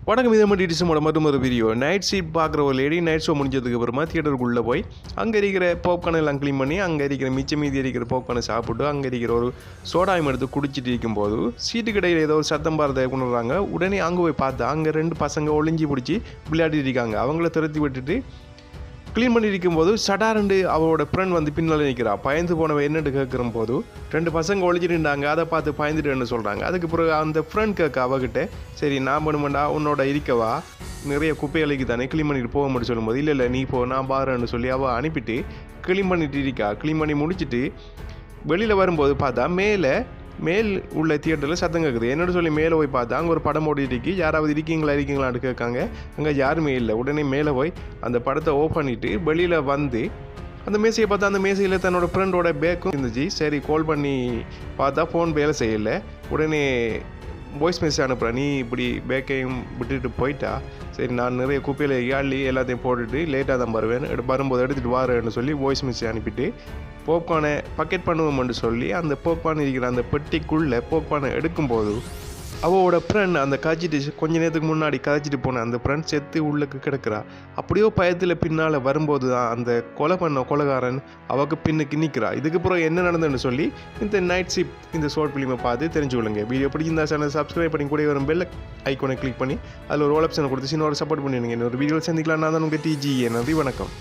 வணக்கம் இதை மட்டும் மட்டும் ஒரு வீடியோ நைட் ஷீட் பார்க்குற ஒரு லேடி நைட் ஷோ முடிஞ்சதுக்கு அப்புறமா தியேட்டருக்குள்ளே போய் அங்கே இருக்கிற பாப்கார்ன் எல்லாம் க்ளீன் பண்ணி அங்கே இருக்கிற மிச்சம் மீதி இருக்கிற பாப்கார்னை சாப்பிட்டு அங்கே இருக்கிற ஒரு சோடாயம் எடுத்து குடிச்சிட்டு இருக்கும்போது சீட்டு கடையில் ஏதோ ஒரு சத்தம் பாரதை கொண்டு வர்றாங்க. உடனே அங்கே போய் பார்த்தா அங்கே 2 பசங்க ஒளிஞ்சி பிடிச்சி விளையாடிட்டு இருக்காங்க. அவங்கள துரத்தி விட்டுட்டு க்ளீன் பண்ணி இருக்கும்போது சடாரண்டு அவளோட ஃப்ரெண்ட் வந்து பின்னால் நிற்கிறா. பயந்து போனவ என்னட்டு கேட்குற போது 2 பசங்க ஒழிச்சிட்டுருந்தாங்க. அதை பார்த்து பயந்துட்டுன்னு சொல்கிறாங்க. அதுக்கு பிறகு அந்த ஃப்ரெண்ட் கேட்க அவகிட்ட, சரி நான் பண்ணுமெண்டா உன்னோட இருக்கவா நிறைய குப்பைகளுக்கு தானே க்ளீன் பண்ணிட்டு போக முடியும் சொல்லும்போது, இல்லை நீ போ நான் பாருன்னு சொல்லி அவள் அனுப்பிட்டு க்ளீன் பண்ணிட்டு இருக்கா. க்ளீன் பண்ணி முடிச்சுட்டு வெளியில் வரும்போது பார்த்தா மேல் உள்ள தியேட்டரில் சத்தம் கேட்குது. என்னோட சொல்லி மேலே போய் பார்த்தா அங்கே ஒரு படம் ஓடிட்டு யாராவது இருக்கீங்களான்னு கேட்காங்க. அங்கே யாருமே இல்லை. உடனே மேலே போய் அந்த படத்தை ஓப்பன் பண்ணிவிட்டு வெளியில் வந்து அந்த மேசையை பார்த்தா அந்த மேசையில் தன்னோட ஃப்ரெண்டோட பேக்கும் இருந்துச்சு. சரி கால் பண்ணி பார்த்தா ஃபோன் வேலை செய்யலை. உடனே வாய்ஸ் மெசேஜ் அனுப்புகிறேன், நீ இப்படி பேக்கையும் விட்டுட்டு போயிட்டா, சரி நான் நிறைய குப்பையில் ஏழி எல்லாத்தையும் போட்டுட்டு லேட்டாக தான் வரும்போது எடுத்துகிட்டு வாரேன்னு சொல்லி வாய்ஸ் மெசேஜ் அனுப்பிட்டு பாப்கார்னை பக்கெட் பண்ணுவோம்னு சொல்லி அந்த பாப்கார்ன் இருக்கிற அந்த பெட்டிக்குள்ளே பாப்கார்னை எடுக்கும்போது அவளோட ஃப்ரெண்ட் அந்த காய்ச்சிட்டு கொஞ்ச நேரத்துக்கு முன்னாடி காய்ச்சிட்டு போன அந்த ஃப்ரெண்ட் செத்து உள்ளுக்கு கிடக்கிறா. அப்படியோ பயத்தில் பின்னால் வரும்போது தான் அந்த கொலை பண்ண கொலைகாரன் அவக்கு பின்னுக்கு நிற்கிறா. இதுக்கு பிறகு என்ன நடந்ததுன்னு சொல்லி இந்த நைட் ஷிப் இந்த ஷார்ட் ஃபிலிமை பார்த்து தெரிஞ்சுக்கொள்ளுங்க. வீடியோ பிடிச்சிருந்தா சேனல் சப்ஸ்கிரைப் பண்ணி கூட வரும் பெல் ஐக்கோனை கிளிக் பண்ணி அதில் ஒரு ஆப்ஷனை கொடுத்து சின்ன ஒரு சப்போர்ட் பண்ணிடுங்க. இன்னொரு வீடியோவில் சந்திக்கலாம். நான் தான் உங்கள் TGA. நன்றி, வணக்கம்.